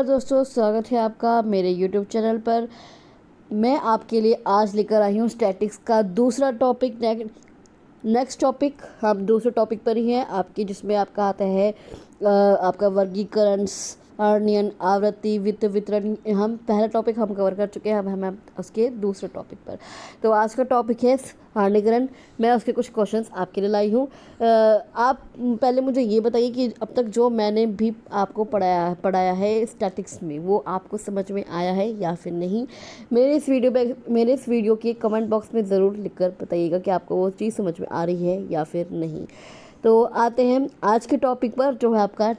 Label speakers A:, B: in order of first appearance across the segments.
A: दोस्तों, स्वागत है आपका मेरे YouTube चैनल पर। मैं आपके लिए आज लेकर आई हूँ स्टैटिक्स का दूसरा टॉपिक। नेक्स्ट टॉपिक हम दूसरे टॉपिक पर ही हैं आपकी, जिसमें आपका आता है आपका वर्गीकरण, सारणियन, आवृत्ति, वित्त, वितरण। हम पहला टॉपिक हम कवर कर चुके हैं। अब हम उसके दूसरे टॉपिक पर। तो आज का टॉपिक है सारणीकरण। मैं उसके कुछ क्वेश्चंस आपके लिए लाई हूँ। आप पहले मुझे ये बताइए कि अब तक जो मैंने भी आपको पढ़ाया है स्टैटिक्स में, वो आपको समझ में आया है या फिर नहीं। मेरे इस वीडियो के कमेंट बॉक्स में ज़रूर लिखकर बताइएगा कि आपको वो चीज़ समझ में आ रही है या फिर नहीं। तो आते हैं आज के टॉपिक पर, जो है आपका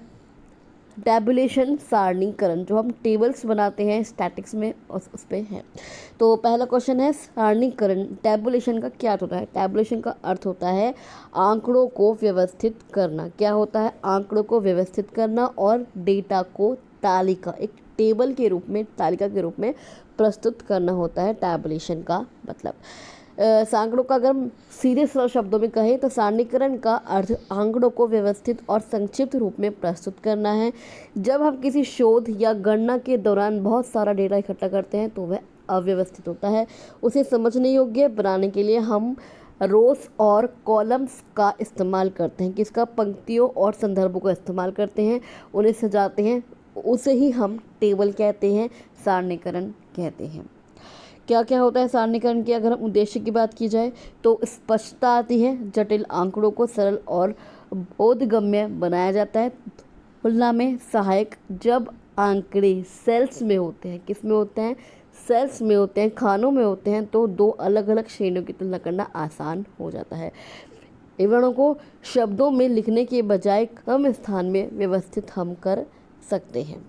A: टैबुलेशन, सारणीकरण। जो हम टेबल्स बनाते हैं स्टैटिक्स में, उस पे है। तो पहला क्वेश्चन है सारणीकरण। टैबुलेशन का क्या होता है? टैबुलेशन का अर्थ होता है आंकड़ों को व्यवस्थित करना। क्या होता है? आंकड़ों को व्यवस्थित करना और डेटा को तालिका, एक टेबल के रूप में, तालिका के रूप में प्रस्तुत करना होता है टैबुलेशन का मतलब। आंकड़ों का अगर हम सीधे सरल शब्दों में कहें तो सारणीकरण का अर्थ आंकड़ों को व्यवस्थित और संक्षिप्त रूप में प्रस्तुत करना है। जब हम किसी शोध या गणना के दौरान बहुत सारा डेटा इकट्ठा करते हैं तो वह अव्यवस्थित होता है। उसे समझने योग्य बनाने के लिए हम रोस और कॉलम्स का इस्तेमाल करते हैं। किसका? पंक्तियों और संदर्भों का इस्तेमाल करते हैं, उन्हें सजाते हैं। उसे ही हम टेबल कहते हैं, सारणीकरण कहते हैं। क्या क्या होता है सारणीकरण के? अगर हम उद्देश्य की बात की जाए तो स्पष्टता आती है। जटिल आंकड़ों को सरल और बोधगम्य बनाया जाता है। तुलना में सहायक। जब आंकड़े सेल्स में होते हैं, किस में होते हैं? सेल्स में होते हैं, खानों में होते हैं, तो दो अलग अलग श्रेणियों की तुलना करना आसान हो जाता है। विवरणों को शब्दों में लिखने के बजाय कम स्थान में व्यवस्थित हम कर सकते हैं।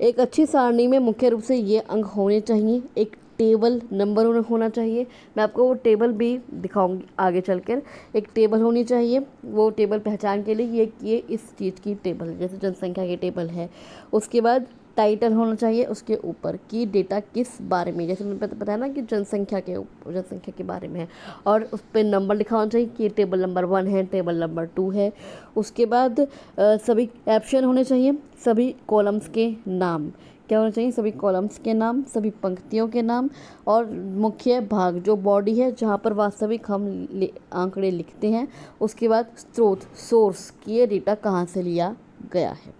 A: एक अच्छी सारणी में मुख्य रूप से ये अंग होने चाहिए। एक टेबल नंबर होना चाहिए। मैं आपको वो टेबल भी दिखाऊंगी आगे चलकर। एक टेबल होनी चाहिए। वो टेबल पहचान के लिए ये इस चीज़ की टेबल, जैसे जनसंख्या की टेबल है। उसके बाद टाइटल होना चाहिए उसके ऊपर कि डेटा किस बारे में, जैसे मैंने पता है ना कि जनसंख्या के बारे में है, और उस पर नंबर लिखा होना चाहिए कि टेबल नंबर 1 है, टेबल नंबर 2 है। उसके बाद सभी कैप्शन होने चाहिए। सभी कॉलम्स के नाम क्या होना चाहिए? सभी कॉलम्स के नाम, सभी पंक्तियों के नाम, और मुख्य भाग जो बॉडी है जहाँ पर वास्तविक हम आंकड़े लिखते हैं। उसके बाद स्रोत, सोर्स, कि ये डेटा कहाँ से लिया गया है।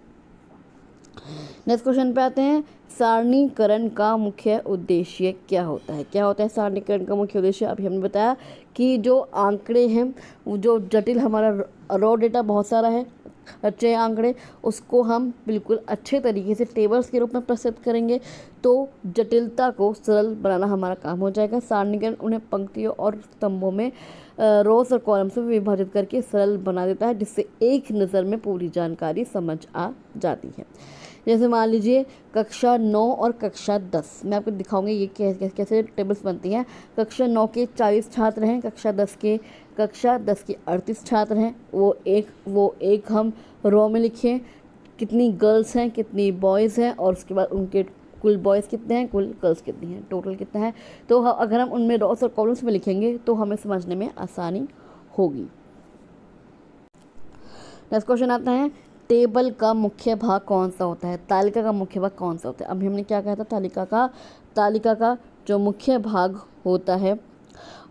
A: नेक्स्ट क्वेश्चन पे आते हैं। सारणीकरण का मुख्य उद्देश्य क्या होता है? क्या होता है सारणीकरण का मुख्य उद्देश्य? अभी हमने बताया कि जो आंकड़े हैं, जो जटिल हमारा रॉ डेटा बहुत सारा है, अच्छे आंकड़े, उसको हम बिल्कुल अच्छे तरीके से टेबल्स के रूप में प्रस्तुत करेंगे तो जटिलता को सरल बनाना हमारा काम हो जाएगा। सारणीकरण उन्हें पंक्तियों और स्तंभों में, रोज और कॉलम्स में विभाजित करके सरल बना देता है, जिससे एक नज़र में पूरी जानकारी समझ आ जाती है। जैसे मान लीजिए कक्षा 9 और कक्षा 10, मैं आपको दिखाऊंगी ये कैसे टेबल्स बनती हैं। कक्षा 9 के 40 छात्र हैं, कक्षा 10 के 38 छात्र हैं। वो एक हम रो में लिखें, कितनी गर्ल्स हैं, कितनी बॉयज़ हैं, और उसके बाद उनके कुल बॉयज़ कितने हैं, कुल गर्ल्स कितनी हैं, टोटल कितना है। तो अगर हम उनमें रॉस और कॉलम्स में लिखेंगे तो हमें समझने में आसानी होगी। नेक्स्ट क्वेश्चन आता है, टेबल का मुख्य भाग कौन सा होता है? तालिका का मुख्य भाग कौन सा होता है? अभी हमने क्या कहा था? तालिका का जो मुख्य भाग होता है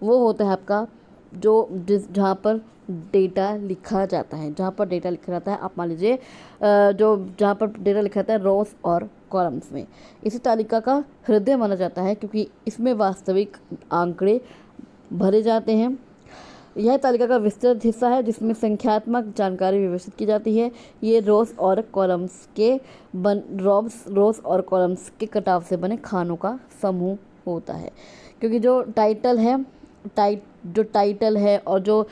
A: वो होता है आपका जहाँ पर डेटा लिखा जाता है। जहाँ पर डेटा लिखा जाता है, आप मान लीजिए जहाँ पर डेटा लिखा जाता है रोस और कॉलम्स में, इसी तालिका का हृदय माना जाता है, क्योंकि इसमें वास्तविक आंकड़े भरे जाते हैं। यह तालिका का विस्तृत हिस्सा है जिसमें संख्यात्मक जानकारी व्यवस्थित की जाती है। ये रोस और कॉलम्स के कटाव से बने खानों का समूह होता है। क्योंकि जो टाइटल है और जो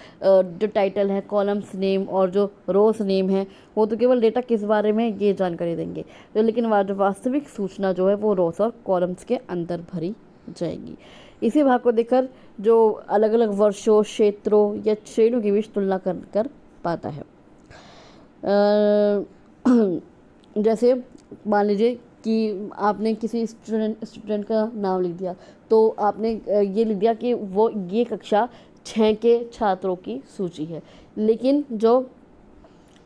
A: टाइटल है, कॉलम्स नेम और जो रोस नेम है, वो तो केवल डेटा किस बारे में ये जानकारी देंगे। तो लेकिन वास्तविक सूचना जो है वो रोस और कॉलम्स के अंदर भरी जाएगी। इसी भाग को देखकर जो अलग अलग वर्षों, क्षेत्रों या श्रेणियों के बीच तुलना कर पाता है। जैसे मान लीजिए कि आपने किसी स्टूडेंट का नाम लिख दिया, तो आपने ये लिख दिया कि ये कक्षा 6 के छात्रों की सूची है, लेकिन जो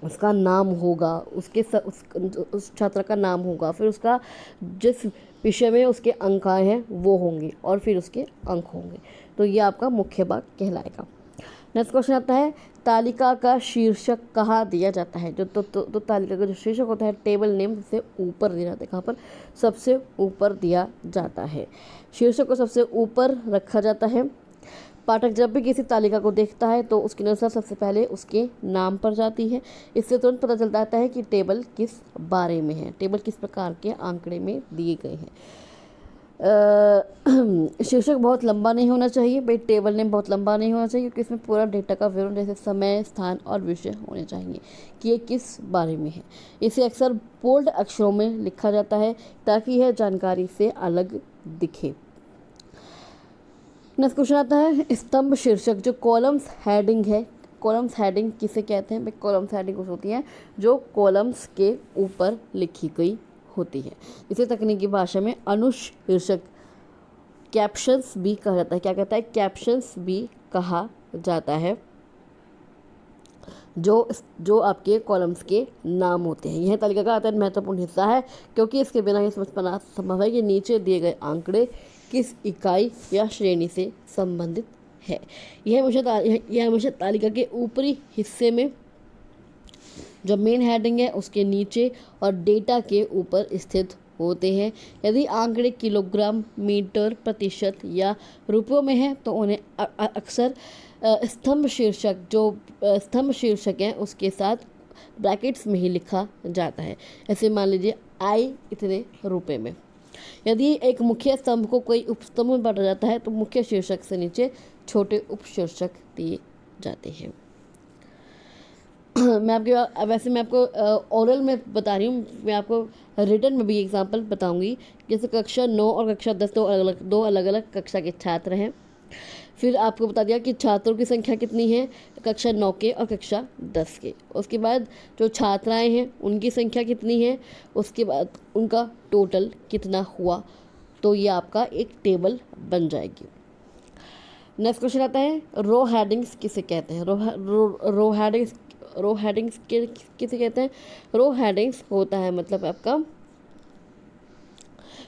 A: उसका नाम होगा, उस छात्र का नाम होगा, फिर उसका जिस विषय में उसके अंक आए हैं वो होंगे, और फिर उसके अंक होंगे। तो ये आपका मुख्य भाग कहलाएगा। नेक्स्ट क्वेश्चन आता है, तालिका का शीर्षक कहाँ दिया जाता है? तो तालिका का जो शीर्षक होता है, टेबल नेम सबसे ऊपर दिया जाता है। कहाँ पर? सबसे ऊपर दिया जाता है। शीर्षक को सबसे ऊपर रखा जाता है। पाठक जब भी किसी तालिका को देखता है तो उसकी नज़र सबसे पहले उसके नाम पर जाती है। इससे तुरंत पता चल जाता है कि टेबल किस बारे में है, टेबल किस प्रकार के आंकड़े में दिए गए हैं। शीर्षक बहुत लंबा नहीं होना चाहिए भाई, टेबल नेम बहुत लंबा नहीं होना चाहिए, क्योंकि इसमें पूरा डेटा का विवरण जैसे समय, स्थान और विषय होने चाहिए कि ये किस बारे में है। इसे अक्सर बोल्ड अक्षरों में लिखा जाता है ताकि यह जानकारी से अलग दिखे। नेक्स्ट क्वेश्चन आता है, स्तंभ शीर्षक जो कॉलम्स हेडिंग है, कॉलम्स हेडिंग किसे कहते हैं? भाई कॉलम्स हेडिंग कुछ होती है जो कॉलम्स के ऊपर लिखी गई होती है। इसे तकनीकी भाषा में अनुशीर्षक, कैप्शंस भी कहा जाता है। क्या कहता है? कैप्शंस भी कहा जाता है, जो आपके कॉलम्स के नाम होते हैं। यह तालिका का अत्यंत महत्वपूर्ण हिस्सा है, क्योंकि इसके बिना यह समझ पाना संभव है कि नीचे दिए गए आंकड़े किस इकाई या श्रेणी से संबंधित है। यह हमेशा तालिका के ऊपरी हिस्से में जो मेन हेडिंग है उसके नीचे और डेटा के ऊपर स्थित होते हैं। यदि आंकड़े किलोग्राम, मीटर, प्रतिशत या रुपयों में है तो उन्हें अक्सर स्तंभ शीर्षक है उसके साथ ब्रैकेट्स में ही लिखा जाता है। ऐसे मान लीजिए आई इतने रुपए में। यदि एक मुख्य स्तंभ को कोई उपस्तंभ में बांटा जाता है तो मुख्य शीर्षक से नीचे छोटे उपशीर्षक दिए जाते हैं। मैं आपको ओरल में बता रही हूँ, मैं आपको रिटन में भी एग्जांपल बताऊंगी। जैसे कक्षा 9 और कक्षा 10 दो अलग अलग कक्षा के छात्र हैं। फिर आपको बता दिया कि छात्रों की संख्या कितनी है, कक्षा 9 के और कक्षा 10 के। उसके बाद जो छात्राएं हैं उनकी संख्या कितनी है, उसके बाद उनका टोटल कितना हुआ। तो ये आपका एक टेबल बन जाएगी। नेक्स्ट क्वेश्चन आता है, रो हेडिंग्स किसे कहते हैं? रो हेडिंग्स किसे कहते हैं? रो हेडिंग्स होता है मतलब आपका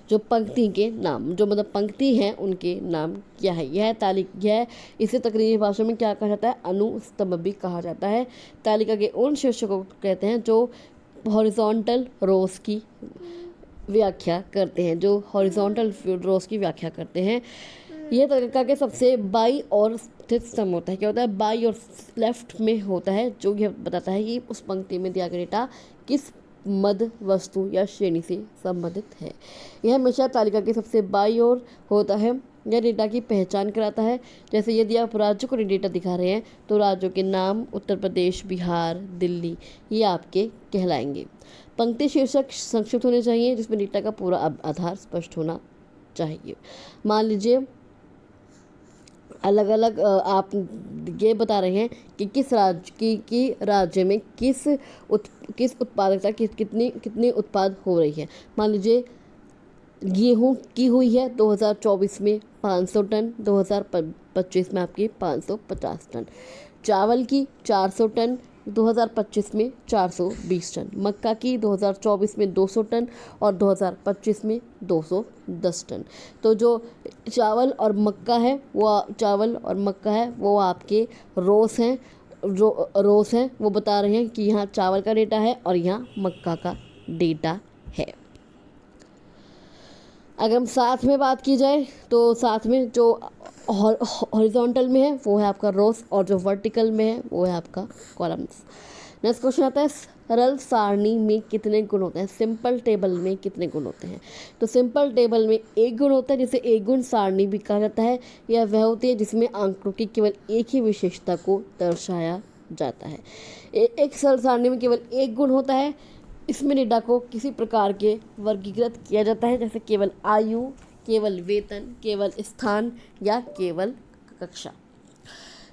A: जो पंक्ति के नाम, जो मतलब पंक्ति हैं उनके नाम क्या है। यह इसे तकनीकी भाषा में क्या कहा जाता है? अनुस्तंभ भी कहा जाता है। तालिका के उन शीर्षकों को कहते हैं जो हॉरिजॉन्टल रोज की व्याख्या करते हैं, यह तालिका के सबसे बाई और स्थित स्तंभ होता है। क्या होता है? बाई और लेफ्ट में होता है, जो यह बताता है कि उस पंक्ति में दिया गया डेटा किस मद, वस्तु या श्रेणी से संबंधित है। यह हमेशा तालिका की सबसे बाई ओर होता है। यह डेटा की पहचान कराता है। जैसे यदि आप राज्यों को डेटा दिखा रहे हैं तो राज्यों के नाम उत्तर प्रदेश, बिहार, दिल्ली ये आपके कहलाएंगे। पंक्ति शीर्षक संक्षिप्त होने चाहिए, जिसमें डेटा का पूरा आधार स्पष्ट होना चाहिए। मान लीजिए अलग अलग आप ये बता रहे हैं कि किस राज्य में किस उत्पादकता कितनी उत्पाद हो रही है। मान लीजिए गेहूं की हुई है 2024 में 500 टन, 2025 में आपकी 550 टन। चावल की 400 टन, 2025 में 420 टन। मक्का की 2024 में 200 टन और 2025 में 210 टन। तो जो चावल और मक्का है वो आपके रोस हैं, वो बता रहे हैं कि यहाँ चावल का डेटा है और यहाँ मक्का का डेटा है। अगर हम साथ में बात की जाए तो साथ में जो हॉरिजॉन्टल में है वो है आपका रोस और जो वर्टिकल में है वो है आपका कॉलम्स। नेक्स्ट क्वेश्चन आता है, सरल सारणी में कितने गुण होते हैं? सिंपल टेबल में कितने गुण होते हैं? तो सिंपल टेबल में एक गुण होता है, जिसे एक गुण सारणी भी कहा जाता है। यह वह होती है जिसमें आंकड़ों की केवल एक ही विशेषता को दर्शाया जाता है। एक सरल सारणी में केवल एक गुण होता है। इसमें डेटा को किसी प्रकार के वर्गीकृत किया जाता है, जैसे केवल आयु, केवल वेतन, केवल स्थान या केवल कक्षा।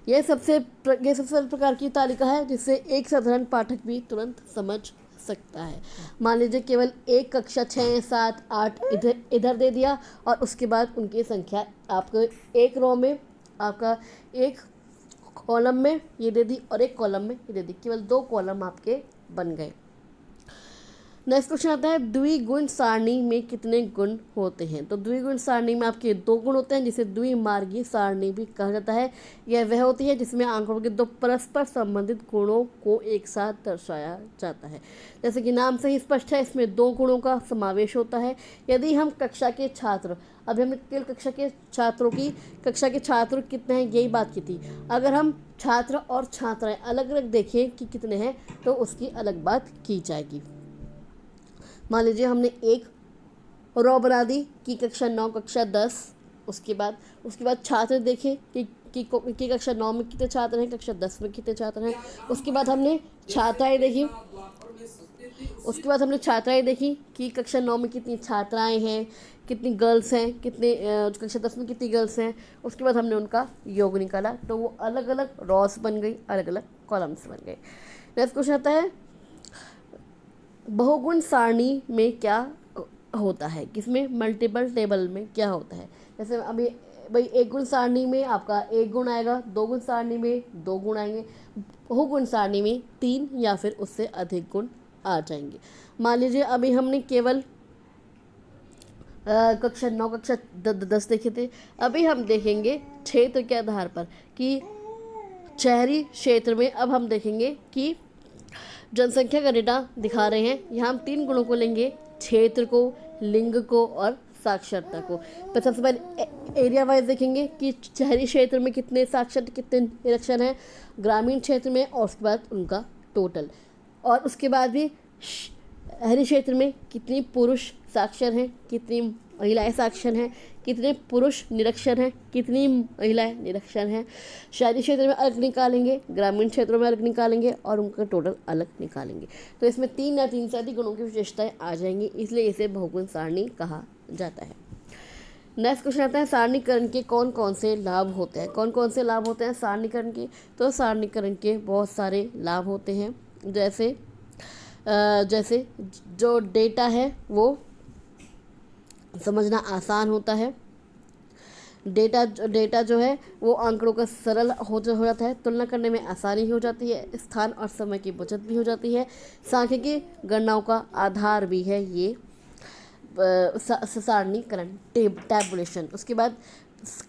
A: यह सबसे सरल प्रकार की तालिका है जिसे एक साधारण पाठक भी तुरंत समझ सकता है। मान लीजिए केवल एक कक्षा 6, 7, 8 इधर दे दिया और उसके बाद उनकी संख्या आपको एक रो में आपका एक कॉलम में ये दे दी और एक कॉलम में ये दे दी, केवल 2 कॉलम आपके बन गए। नेक्स्ट क्वेश्चन आता है द्विगुण सारणी में कितने गुण होते हैं। तो द्विगुण सारणी में आपके 2 गुण होते हैं, जिसे द्विमार्गी सारणी भी कहा जाता है। यह वह होती है जिसमें आंकड़ों के 2 परस्पर संबंधित गुणों को एक साथ दर्शाया जाता है। जैसे कि नाम से ही स्पष्ट है, इसमें 2 गुणों का समावेश होता है। यदि हम कक्षा के छात्र, अभी हमने केवल कक्षा के छात्र कितने हैं यही बात की थी। अगर हम छात्र और छात्राएं अलग अलग देखें कि कितने हैं तो उसकी अलग बात की जाएगी। मान लीजिए हमने एक रो बना दी कि कक्षा 9 कक्षा 10, उसके बाद छात्र देखें कि कक्षा 9 में कितने छात्र हैं, कक्षा 10 में कितने छात्र हैं। उसके बाद हमने छात्राएं देखी कि कक्षा 9 में कितनी छात्राएं हैं, कितनी गर्ल्स हैं, कितने कक्षा 10 में कितनी गर्ल्स हैं। उसके बाद हमने उनका योग निकाला, तो वो अलग अलग रॉस बन गई, अलग अलग कॉलम्स बन गए। नेक्स्ट क्वेश्चन आता है बहुगुण सारणी में क्या होता है, किसमें मल्टीपल टेबल में क्या होता है। जैसे अभी भाई एक गुण सारणी में आपका 1 गुण आएगा, 2 गुण सारणी में 2 गुण आएंगे, बहुगुण सारणी में 3 या फिर उससे अधिक गुण आ जाएंगे। मान लीजिए अभी हमने केवल कक्षा 9 कक्षा 10 देखे थे। अभी हम देखेंगे क्षेत्र के आधार पर कि शहरी क्षेत्र में अब हम देखेंगे कि जनसंख्या का डेटा दिखा रहे हैं। यहाँ हम 3 गुणों को लेंगे, क्षेत्र को, लिंग को और साक्षरता को। तो सबसे पहले एरिया वाइज देखेंगे कि शहरी क्षेत्र में कितने साक्षर, कितने निरक्षर हैं, ग्रामीण क्षेत्र में, और उसके बाद उनका टोटल। और उसके बाद भी शहरी क्षेत्र में कितनी पुरुष साक्षर हैं, कितनी महिलाएं साक्षर हैं, कितने पुरुष निरक्षर हैं, कितनी महिलाएं निरक्षर हैं। शहरी क्षेत्र में अलग निकालेंगे, ग्रामीण क्षेत्रों में अलग निकालेंगे और उनका टोटल अलग निकालेंगे। तो इसमें 3 या 3 से अधिक गुणों की विशेषताएं आ जाएंगी, इसलिए इसे बहुगुण सारणी कहा जाता है। नेक्स्ट क्वेश्चन आता है सारणीकरण के कौन कौन से लाभ होते हैं। कौन कौन से लाभ होते हैं सारणीकरण के। तो सारणीकरण के बहुत सारे लाभ होते हैं, जैसे जो डेटा है वो समझना आसान होता है। डेटा जो है वो आंकड़ों का सरल हो जाता है, तुलना करने में आसानी हो जाती है, स्थान और समय की बचत भी हो जाती है, सांख्यिकी गणनाओं का आधार भी है ये सारणीकरण टैबुलेशन। उसके बाद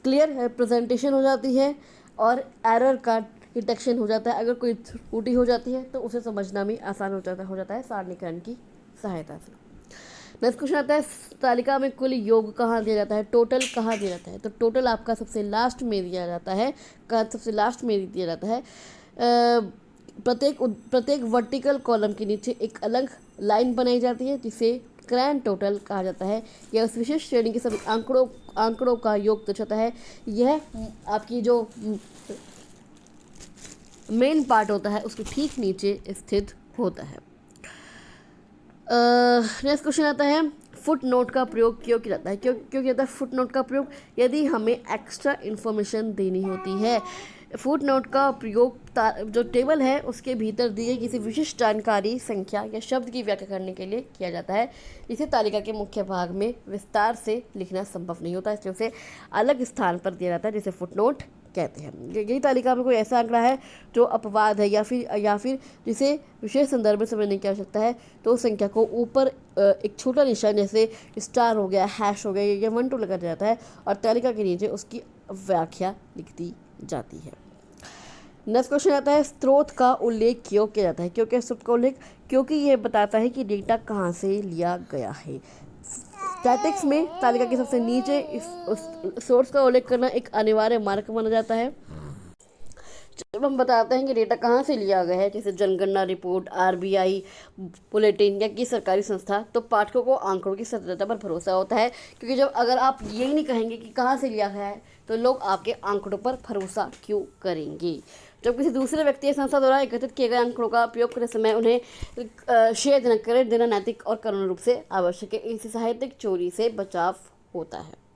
A: क्लियर रिप्रेजेंटेशन हो जाती है और एरर का डिटेक्शन हो जाता है। अगर कोई त्रुटि हो जाती है तो उसे समझना भी आसान हो जाता है सारणीकरण की सहायता से। नेक्स्ट क्वेश्चन आता है तालिका में कुल योग कहाँ दिया जाता है, टोटल कहाँ दिया जाता है। तो टोटल आपका सबसे लास्ट में दिया जाता है, प्रत्येक वर्टिकल कॉलम के नीचे एक अलग लाइन बनाई जाती है जिसे ग्रैंड टोटल कहा जाता है। यह उस विशेष श्रेणी के सभी आंकड़ों का योग दर्शाता है। यह आपकी जो मेन पार्ट होता है उसके ठीक नीचे स्थित होता है। नेक्स्ट क्वेश्चन आता है फुट नोट का प्रयोग क्यों किया जाता है। क्यों किया जाता है फुट नोट का प्रयोग, यदि हमें एक्स्ट्रा इन्फॉर्मेशन देनी होती है। फुट नोट का प्रयोग जो टेबल है उसके भीतर दी गई किसी विशिष्ट जानकारी, संख्या या शब्द की व्याख्या करने के लिए किया जाता है। इसे तालिका के मुख्य भाग में विस्तार से लिखना संभव नहीं होता, इसलिए उसे अलग स्थान पर दिया जाता है जिसे फुट नोट कहते हैं। यही तालिका में कोई ऐसा आंकड़ा है जो अपवाद है या फिर जिसे विशेष संदर्भ में समझने की आवश्यकता है तो उस संख्या को ऊपर एक छोटा निशान जैसे स्टार हो गया, हैश हो गया या 1 2 लगा जाता है और तालिका के नीचे उसकी व्याख्या लिख दी जाती है। नेक्स्ट क्वेश्चन आता है स्रोत का उल्लेख क्यों किया जाता है। क्योंकि स्रोत का उल्लेख, क्योंकि ये बताता है कि डेटा कहाँ से लिया गया है। स्टैटिक्स में तालिका के सबसे नीचे इस सोर्स का उल्लेख करना एक अनिवार्य मार्ग माना जाता है। जब हम बताते हैं कि डेटा कहाँ से लिया गया है, जैसे जनगणना रिपोर्ट, RBI बुलेटिन या किसी सरकारी संस्था, तो पाठकों को आंकड़ों की सत्यता पर भरोसा होता है। क्योंकि जब अगर आप यही नहीं कहेंगे कि कहाँ से लिया गया है तो लोग आपके आंकड़ों पर भरोसा क्यों करेंगे। जब किसी दूसरे व्यक्ति या संस्था द्वारा एकत्रित किए गए आंकड़ों का उपयोग करते समय उन्हें शेयर देना, क्रेडिट देना नैतिक और कानूनी रूप से आवश्यक है। इससे साहित्यिक चोरी से बचाव होता है।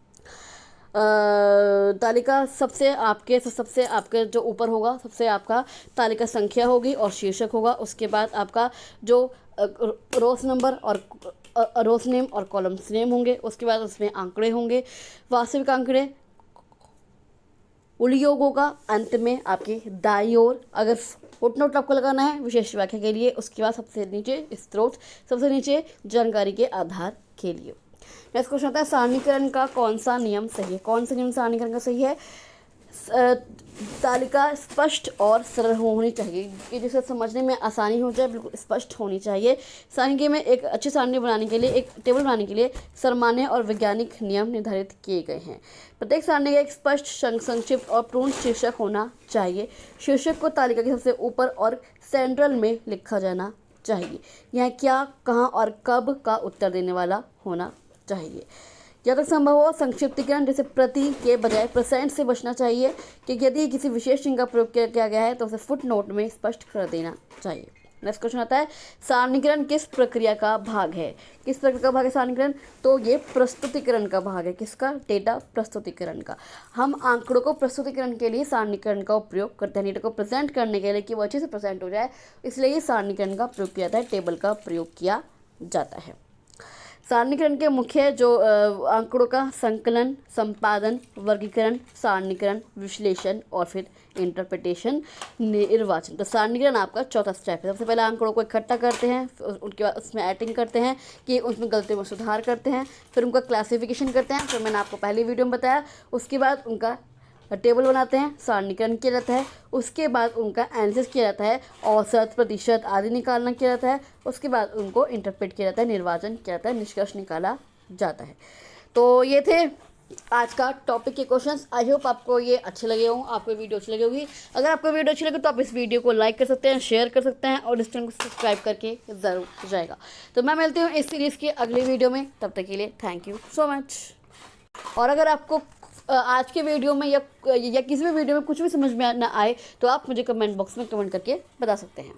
A: तालिका सबसे आपके जो ऊपर होगा सबसे आपका तालिका संख्या होगी और शीर्षक होगा। उसके बाद आपका जो रोस नंबर और रोस नेम और कॉलम्स नेम होंगे। उसके बाद उसमें आंकड़े होंगे, वास्तविक आंकड़े, उलयोग होगा अंत में आपके दाईं ओर। अगर फुटनोट आपको लगाना है विशेष व्याख्या के लिए, उसके बाद सबसे नीचे स्त्रोत, सबसे नीचे जानकारी के आधार के लिए। नेक्स्ट क्वेश्चन आता है सारणीकरण का कौन सा नियम सही है। कौन सा नियम सारणीकरण का सही है? तालिका स्पष्ट और सरल होनी चाहिए कि जिसे समझने में आसानी हो जाए, बिल्कुल स्पष्ट होनी चाहिए। सारणी में एक अच्छी सारणी बनाने के लिए, एक टेबल बनाने के लिए सामान्य और वैज्ञानिक नियम निर्धारित किए गए हैं। प्रत्येक सारणी का एक स्पष्ट, संक्षिप्त और पूर्ण शीर्षक होना चाहिए। शीर्षक को तालिका के सबसे ऊपर और सेंट्रल में लिखा जाना चाहिए। यह क्या, कहाँ और कब का उत्तर देने वाला होना चाहिए। जब तक संभव हो संक्षिप्तीकरण जैसे प्रति के बजाय परसेंट से बचना चाहिए, क्योंकि यदि किसी विशेष चिन्ह का प्रयोग किया गया है तो उसे फुट नोट में स्पष्ट कर देना चाहिए। नेक्स्ट क्वेश्चन आता है सारणीकरण किस प्रक्रिया का भाग है। किस प्रक्रिया का भाग है सारणीकरण? तो ये प्रस्तुतिकरण का भाग है। किसका? डेटा प्रस्तुतिकरण का। हम आंकड़ों को प्रस्तुतिकरण के लिए सारणीकरण का उपयोग करते हैं, डेटा को प्रेजेंट करने के लिए कि वो अच्छे से प्रेजेंट हो जाए, इसलिए सारणीकरण का प्रयोग किया जाता है, टेबल का प्रयोग किया जाता है। सारणीकरण के मुख्य जो आंकड़ों का संकलन, संपादन, वर्गीकरण, सारणीकरण, विश्लेषण और फिर इंटरप्रिटेशन, निर्वाचन। तो सारणीकरण आपका चौथा स्टेप है। सबसे पहले आंकड़ों को इकट्ठा करते हैं, उनके बाद उसमें एडिटिंग करते हैं कि उसमें गलतियों में सुधार करते हैं, फिर उनका क्लासिफिकेशन करते हैं, फिर मैंने आपको पहली वीडियो में बताया। उसके बाद उनका टेबल बनाते हैं, सारणीकरण किया जाता है। उसके बाद उनका एनालिसिस किया जाता है, औसत, प्रतिशत आदि निकालना किया जाता है। उसके बाद उनको इंटरप्रेट किया जाता है, निर्वाचन किया जाता है, निष्कर्ष निकाला जाता है। तो ये थे आज का टॉपिक के क्वेश्चंस। आई होप आपको ये अच्छे लगे हों, आपको वीडियो अच्छी लगी होगी। अगर आपको वीडियो अच्छी लगे तो आप इस वीडियो को लाइक कर सकते हैं, शेयर कर सकते हैं और इस चैनल को सब्सक्राइब करके ज़रूर जाएगा। तो मैं मिलती हूँ इस सीरीज़ की अगली वीडियो में, तब तक के लिए थैंक यू सो मच। और अगर आपको आज के वीडियो में या किसी भी वीडियो में कुछ भी समझ में ना आए तो आप मुझे कमेंट बॉक्स में कमेंट करके बता सकते हैं।